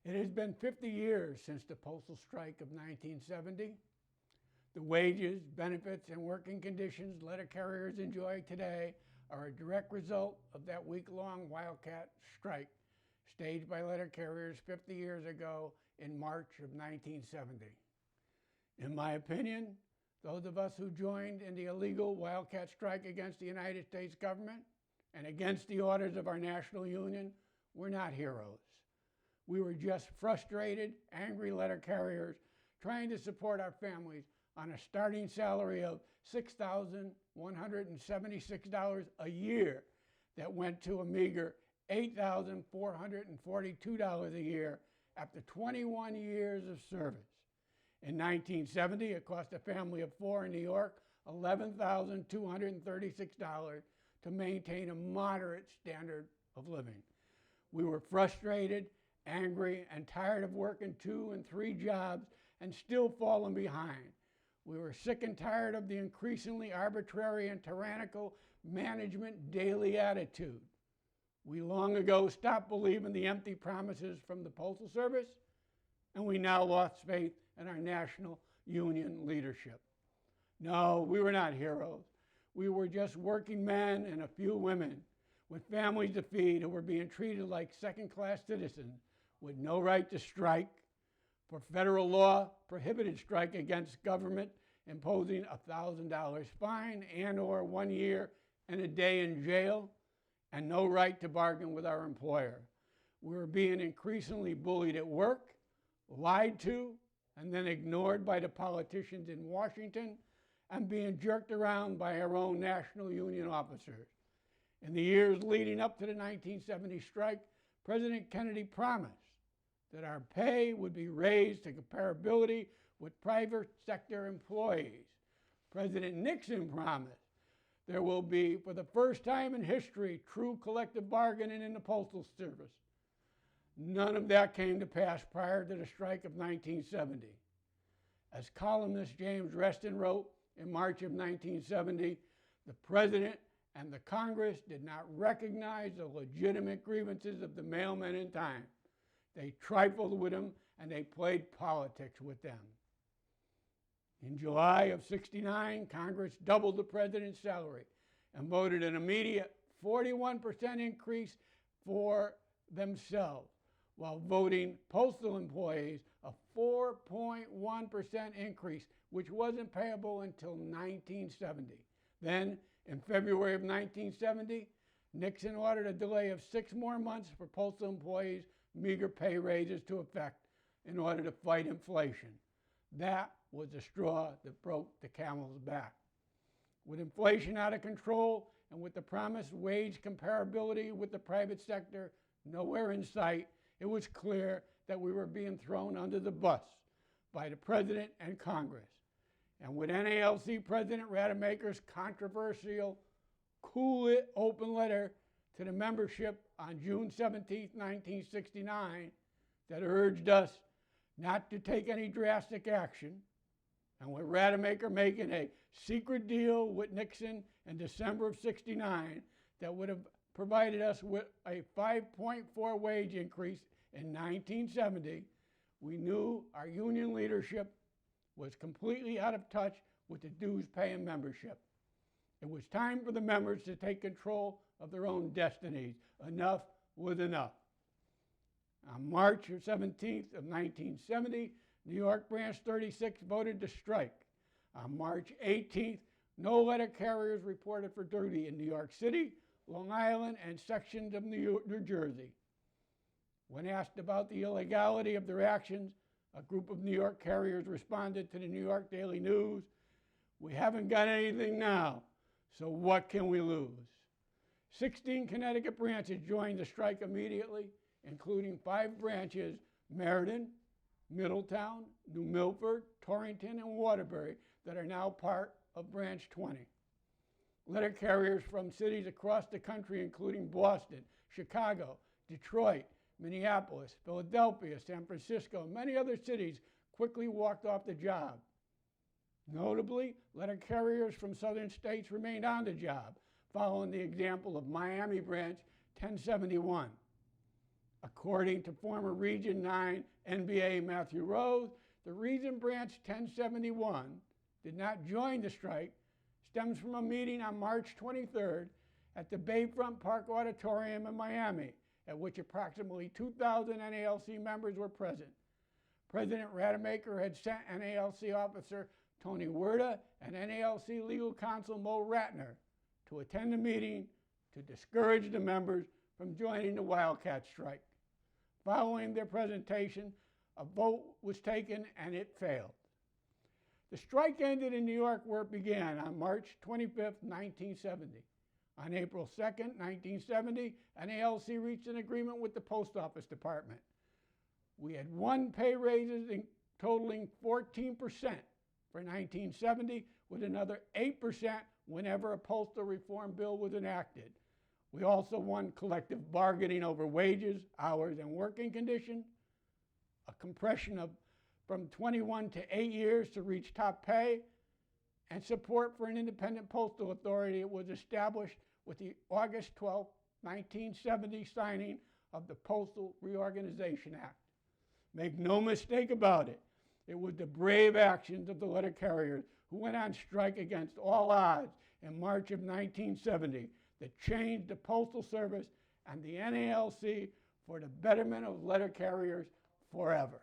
It has been 50 years since the postal strike of 1970. The wages, benefits, and working conditions letter carriers enjoy today are a direct result of that week-long wildcat strike staged by letter carriers 50 years ago in March of 1970. In my opinion, those of us who joined in the illegal wildcat strike against the United States government and against the orders of our national union were not heroes. We were just frustrated, angry letter carriers trying to support our families on a starting salary of $6,176 a year that went to a meager $8,442 a year after 21 years of service. In 1970, it cost a family of four in New York $11,236 to maintain a moderate standard of living. We were frustrated, angry, and tired of working 2 and 3 jobs and still falling behind. We were sick and tired of the increasingly arbitrary and tyrannical management daily attitude. We long ago stopped believing the empty promises from the Postal Service, and we now lost faith in our national union leadership. No, we were not heroes. We were just working men and a few women with families to feed who were being treated like second-class citizens with no right to strike, for federal law prohibited strike against government, imposing a $1,000 fine and/or 1 year and a day in jail, and no right to bargain with our employer. We were being increasingly bullied at work, lied to, and then ignored by the politicians in Washington, and being jerked around by our own national union officers. In the years leading up to the 1970 strike, President Kennedy promised that our pay would be raised to comparability with private sector employees. President Nixon promised there will be, for the first time in history, true collective bargaining in the Postal Service. None of that came to pass prior to the strike of 1970. As columnist James Reston wrote in March of 1970, the President and the Congress did not recognize the legitimate grievances of the mailmen in time. They trifled with them and they played politics with them. In July of '69, Congress doubled the president's salary and voted an immediate 41% increase for themselves, while voting postal employees a 4.1% increase, which wasn't payable until 1970. Then, in February of 1970, Nixon ordered a delay of 6 more months for postal employees' meager pay raises to effect in order to fight inflation. That was the straw that broke the camel's back. With inflation out of control and with the promised wage comparability with the private sector nowhere in sight, it was clear that we were being thrown under the bus by the President and Congress. And with NALC President Rademacher's controversial Cool It open letter to the membership on June 17, 1969, that urged us not to take any drastic action, and with Rademacher making a secret deal with Nixon in December of '69 that would have provided us with a 5.4 wage increase in 1970, we knew our union leadership was completely out of touch with the dues-paying membership. It was time for the members to take control of their own destinies. Enough was enough. On March 17th of 1970, New York Branch 36 voted to strike. On March 18th, no letter carriers reported for duty in New York City, Long Island, and sections of New Jersey. When asked about the illegality of their actions, a group of New York carriers responded to the New York Daily News, "We haven't got anything now, so what can we lose?" 16 Connecticut branches joined the strike immediately, including 5 branches, Meriden, Middletown, New Milford, Torrington, and Waterbury, that are now part of Branch 20. Letter carriers from cities across the country, including Boston, Chicago, Detroit, Minneapolis, Philadelphia, San Francisco, and many other cities, quickly walked off the job. Notably, letter carriers from southern states remained on the job, following the example of Miami Branch 1071. According to former Region 9 NBA Matthew Rose, the reason Branch 1071 did not join the strike stems from a meeting on March 23rd at the Bayfront Park Auditorium in Miami, at which approximately 2,000 NALC members were present. President Rademacher had sent NALC officer Tony Werda and NALC legal counsel Mo Ratner to attend the meeting to discourage the members from joining the Wildcat strike. Following their presentation, a vote was taken and it failed. The strike ended in New York where it began on March 25, 1970. On April 2, 1970, NALC reached an agreement with the Post Office Department. We had one pay raises totaling 14% for 1970, with another 8% whenever a postal reform bill was enacted. We also won collective bargaining over wages, hours, and working conditions, a compression from 21 to 8 years to reach top pay, and support for an independent postal authority. It was established with the August 12, 1970 signing of the Postal Reorganization Act. Make no mistake about it, it was the brave actions of the letter carriers who went on strike against all odds in March of 1970 that changed the Postal Service and the NALC for the betterment of letter carriers forever.